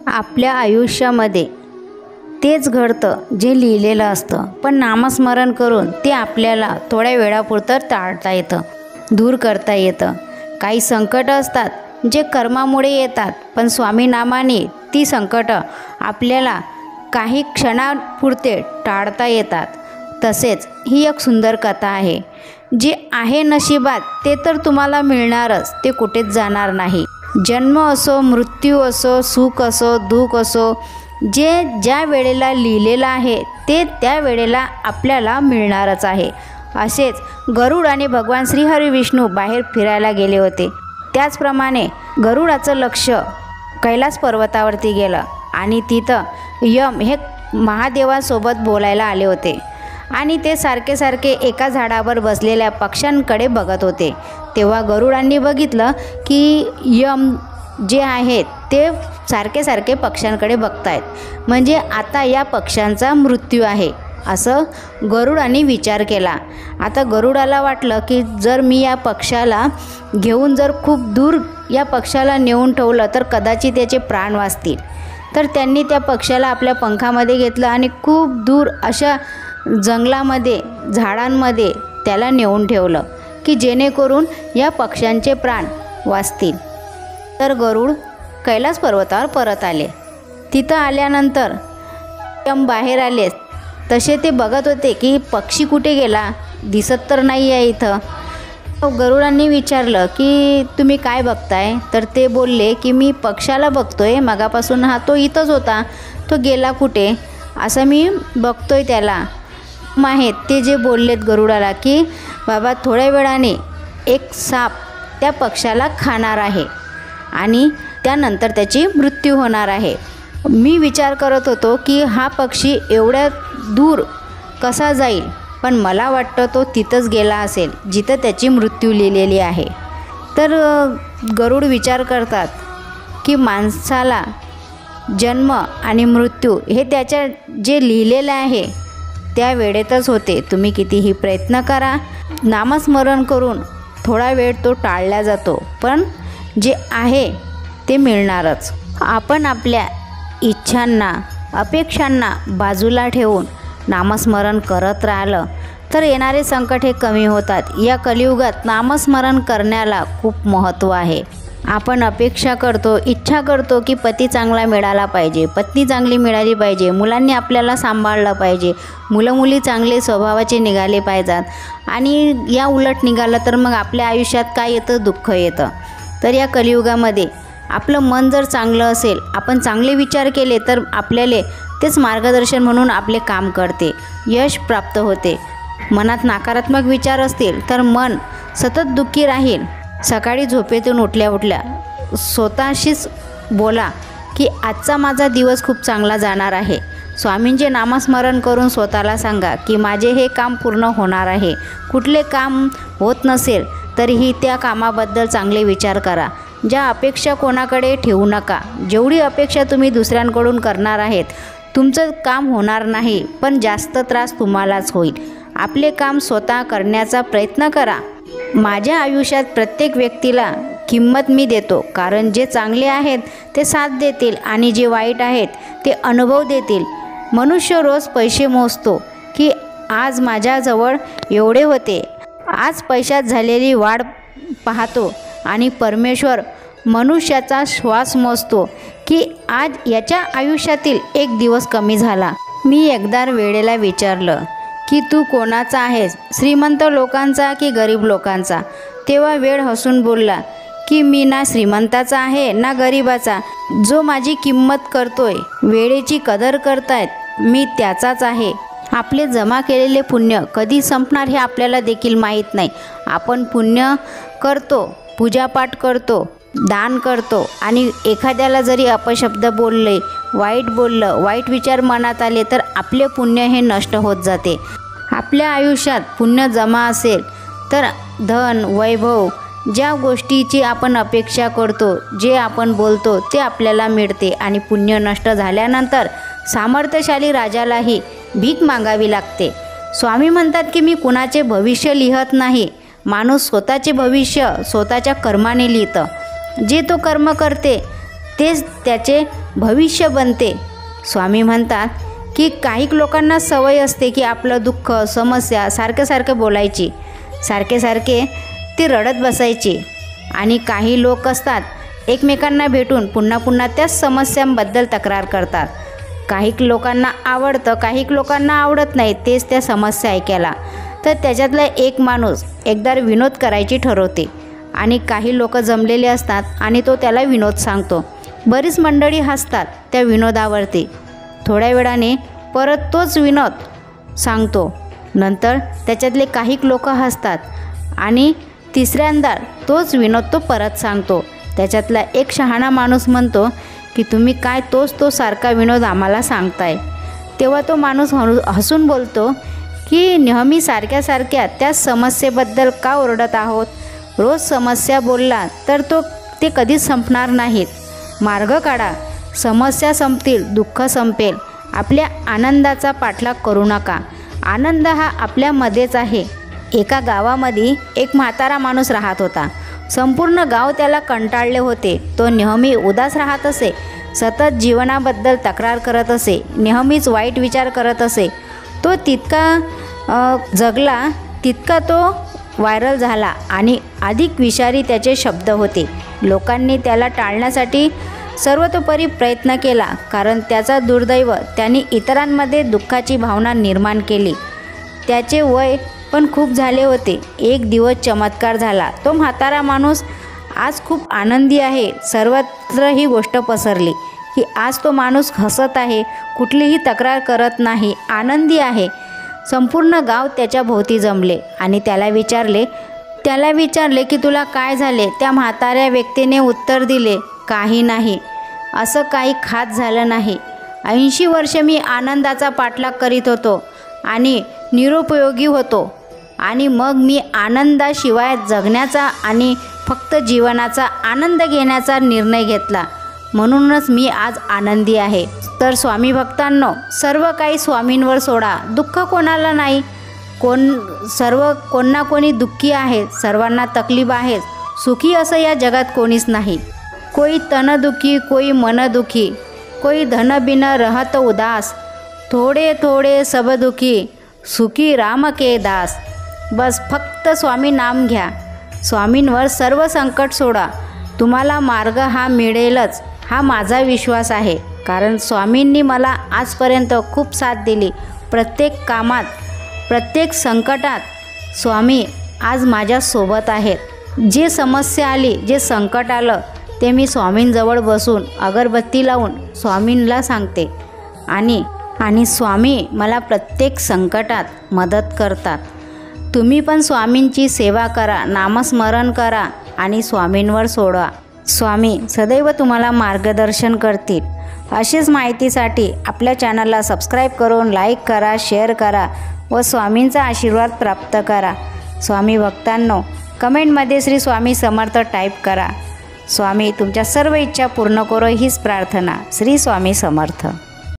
आपल्या आयुष्यामध्ये तेच घडतं जे लिहिलेलं असतं, पण नामस्मरण करून ते आपल्याला थोड्या वेळापुरतं टाळता येतं, दूर करता येतं. काही संकटं असतात जे कर्मामुळे येतात, पण स्वामी नामाने ती संकटं आपल्याला काही क्षणापुरते टाळता येतात. तसेच ही एक सुंदर कथा आहे. जे आहे नशिबात ते तर तुम्हाला मिळणारच, ते कुठेच जाणार नाही. जन्म असो, मृत्यू असो, सुख असो, दुःख असो, जे ज्या वेळेला लिहिलेलं आहे ते त्या वेळेला आपल्याला मिळणारच आहे. असेच गरुड आणि भगवान श्रीहरी विष्णू बाहेर फिरायला गेले होते. त्याचप्रमाणे गरुडाचं लक्ष कैलास पर्वतावरती गेलं आणि तिथं यम हे महादेवांसोबत बोलायला आले होते आणि ते सारखे सारखे एका झाडावर बसलेल्या पक्ष्यांकडे बघत होते. तेव्हा गरुडांनी बघितलं की यम जे आहेत ते सारखे सारखे पक्ष्यांकडे बघतायत, म्हणजे आता या पक्ष्यांचा मृत्यू आहे असं गरुडांनी विचार केला. आता गरुडाला वाटलं की जर मी या पक्षाला घेऊन जर खूप दूर या पक्षाला नेऊन ठेवलं तर कदाचित त्याचे प्राण वाचतील. तर त्यांनी त्या पक्षाला आपल्या पंखामध्ये घेतलं आणि खूप दूर अशा जंगलामध्ये झाडांमध्ये त्याला नेऊन ठेवलं की जेणेकरून या पक्ष्यांचे प्राण वाचतील. तर गरुड कैलास पर्वतावर परत आले. तिथं आल्यानंतर यम बाहेर आले. तसे ते बघत होते की पक्षी कुठे गेला, दिसत तर नाही आहे इथं. गरुडांनी विचारलं की तुम्ही काय बघताय? तर ते बोलले की मी पक्षाला बघतोय, मगापासून हा तो इथंच होता, तो गेला कुठे असं मी बघतोय त्याला. माहीत ते जे बोललेत गरुडाला की बाबा थोड्या वेळाने एक साप त्या पक्षाला खाणार आहे आणि त्यानंतर त्याची मृत्यू होणार आहे. मी विचार करत होतो की हा पक्षी एवढ्या दूर कसा जाईल, पण मला वाटतं तो तिथंच गेला असेल जिथं त्याची मृत्यू लिहिलेली आहे. तर गरुड विचार करतात की माणसाला जन्म आणि मृत्यू हे त्याच्या जे लिहिलेलं आहे त्या वेळेतच होते. तुम्ही कितीही प्रयत्न करा, नामस्मरण करून थोडा वेळ तो टाळला जातो, पण जे आहे ते मिळणारच. आपण आपल्या इच्छांना, अपेक्षांना बाजूला ठेवून नामस्मरण करत राहिलं तर येणारे संकट हे कमी होतात. या कलियुगात नामस्मरण करण्याला खूप महत्त्व आहे. आपण अपेक्षा करतो, इच्छा करतो की पती चांगला मिळाला पाहिजे, पत्नी चांगली मिळाली पाहिजे, मुलांनी आपल्याला सांभाळलं पाहिजे, मुलं मुली चांगले स्वभावाचे निघाले पाहिजेत आणि या उलट निघालं तर मग आपल्या आयुष्यात काय येतं? दुःख येतं. तर या कलियुगामध्ये आपलं मन जर चांगलं असेल, आपण चांगले विचार केले तर आपल्याला तेच मार्गदर्शन म्हणून आपले काम करते, यश प्राप्त होते. मनात नकारात्मक विचार असतील तर मन सतत दुःखी राहील. सकाळी झोपेतून उठल्या उठल्या स्वतःशीच बोला की आजचा माझा दिवस खूप चांगला जाणार आहे. स्वामींचे नामस्मरण करून स्वतःला सांगा की माझे हे काम पूर्ण होणार आहे. कुठले काम होत नसेल तरीही त्या कामाबद्दल चांगले विचार करा. ज्या अपेक्षा कोणाकडे ठेवू नका. जेवढी अपेक्षा तुम्ही दुसऱ्यांकडून करणार आहेत तुमचं काम होणार नाही, पण जास्त त्रास तुम्हालाच होईल. आपले काम स्वतः करण्याचा प्रयत्न करा. माझ्या आयुष्यात प्रत्येक व्यक्तीला किंमत मी देतो, कारण जे चांगले आहेत ते साथ देतील आणि जे वाईट आहेत ते अनुभव देतील. मनुष्य रोज पैसे मोजतो की आज माझ्याजवळ एवढे होते, आज पैशात झालेली वाढ पाहतो आणि परमेश्वर मनुष्याचा श्वास मोजतो की आज याच्या आयुष्यातील एक दिवस कमी झाला. मी एकदा वेळेला विचारलं की तू कोणाचा आहेस, श्रीमंत लोकांचा की गरीब लोकांचा? तेव्हा वेळ हसून बोलला की मी ना श्रीमंताचा आहे ना गरीबाचा. जो माझी किंमत करतोय, वेळेची कदर करतायत, मी त्याचाच आहे. आपले जमा केलेले पुण्य कधी संपणार हे आपल्याला देखील माहीत नाही. आपण पुण्य करतो, पूजापाठ करतो, दान करतो आणि एखाद्याला जरी अपशब्द बोलले, वाईट बोललं, वाईट विचार मनात आले तर आपले पुण्य हे नष्ट होत जाते. आपल्या आयुष्यात पुण्य जमा असेल तर धन, वैभव, ज्या गोष्टीची आपण अपेक्षा करतो, जे आपण बोलतो ते आपल्याला मिळते आणि पुण्य नष्ट झाल्यानंतर सामर्थ्यशाली राजालाही भीक मागावी लागते. स्वामी म्हणतात की मी कुणाचे भविष्य लिहत नाही. माणूस स्वतःचे भविष्य स्वतःच्या कर्माने लिहितं. जे तो कर्म करते तेच त्याचे भविष्य बनते. स्वामी म्हणतात की काही लोकांना सवय असते की आपलं दुःख समस्या सारखं बोलायची, सारखे ती रडत बसायची. आणि काही लोक असतात एकमेकांना भेटून पुन्हा त्याच समस्यांबद्दल तक्रार करतात. काही लोकांना आवडतं, काही लोकांना आवडत नाही तेच त्या समस्या ऐकायला. तर त्याच्यातला एक माणूस एकदा विनोद करायची ठरवते आणि काही लोक जमलेले असतात आणि तो त्याला विनोद सांगतो. बरीच मंडळी हसतात त्या विनोदावरती. थोड्या वेळाने परत तोच विनोद सांगतो. नंतर त्याच्यातले काही लोक हसतात आणि तिसऱ्यांदा तोच विनोद तो परत सांगतो. त्याच्यातला एक शहाणा माणूस म्हणतो की तुम्ही काय तो सारखा विनोद आम्हाला सांगताय. तेव्हा तो माणूस हसून बोलतो की नेहमी सारख्या त्या समस्येबद्दल का ओरडत आहोत. रोज समस्या बोलला तर ते कधीच संपणार नाहीत. मार्ग काढा, समस्या संपतील, दुःख संपेल. आपल्या आनंदाचा पाठलाग करू नका. आनंद हा आपल्यामध्येच आहे. एका गावामध्ये एक म्हातारा माणूस राहत होता. संपूर्ण गाव त्याला कंटाळले होते. तो नेहमी उदास राहत असे, सतत जीवनाबद्दल तक्रार करत असे, नेहमीच वाईट विचार करत असे. तो तितका जगला तितका तो व्हायरल झाला आणि अधिक विषारी त्याचे शब्द होते. लोकांनी त्याला टाळण्यासाठी सर्वतोपरी प्रयत्न केला, कारण त्याचा दुर्दैव त्यांनी इतरांमध्ये दुःखाची भावना निर्माण केली. त्याचे वय पण खूप झाले होते. एक दिवस चमत्कार झाला. तो म्हातारा माणूस आज खूप आनंदी आहे. सर्वत्र ही गोष्ट पसरली की आज तो माणूस हसत आहे, कुठलीही तक्रार करत नाही, आनंदी आहे. संपूर्ण गाव त्याच्या भोवती जमले आणि त्याला विचारले की तुला काय झाले. त्या म्हाताऱ्या व्यक्तीने उत्तर दिले, काही नाही, असं काही खास झालं नाही. 80 वर्षे मी आनंदाचा पाठलाग करीत होतो आणि निरुपयोगी होतो आणि मग मी आनंदाशिवाय जगण्याचा आणि फक्त जीवनाचा आनंद घेण्याचा निर्णय घेतला. म्हणूनच मी आज आनंदी आहे. तर स्वामी भक्तांनो, सर्व काही स्वामींवर सोडा. दुःख कोणाला नाही. कोण ना कोणी दुःखी आहे. सर्वांना तकलीफ आहे. सुखी असं या जगात कोणीच नाही. कोई तन दुखी, कोई मन दुखी, कोई धन बिन रहत उदास, थोडे सब दुखी, सुखी राम के दास. बस फक्त स्वामी नाम घ्या. स्वामींवर सर्व संकट सोडा. तुम्हाला मार्ग हा मिळेलच, हा माझा विश्वास आहे. कारण स्वामींनी मला आजपर्यंत खूप साथ दिली. प्रत्येक कामात, प्रत्येक संकटात स्वामी आज माझ्यासोबत आहेत. जे समस्या आली, जे संकट आलं, ते मी स्वामींजवळ बसून अगरबत्ती लावून स्वामींना सांगते आणि स्वामी मला प्रत्येक संकटात मदत करतात. तुम्ही पण स्वामींची सेवा करा, नामस्मरण करा आणि स्वामींवर सोडा. स्वामी सदैव तुम्हाला मार्गदर्शन करतील. अशीच माहितीसाठी आपल्या चॅनलला सबस्क्राईब करून लाईक करा, शेअर करा व स्वामींचा आशीर्वाद प्राप्त करा. स्वामी भक्तांनो, कमेंटमध्ये श्री स्वामी समर्थ टाईप करा. स्वामी तुमच्या सर्व इच्छा पूर्ण करो हीच प्रार्थना. श्री स्वामी समर्थ.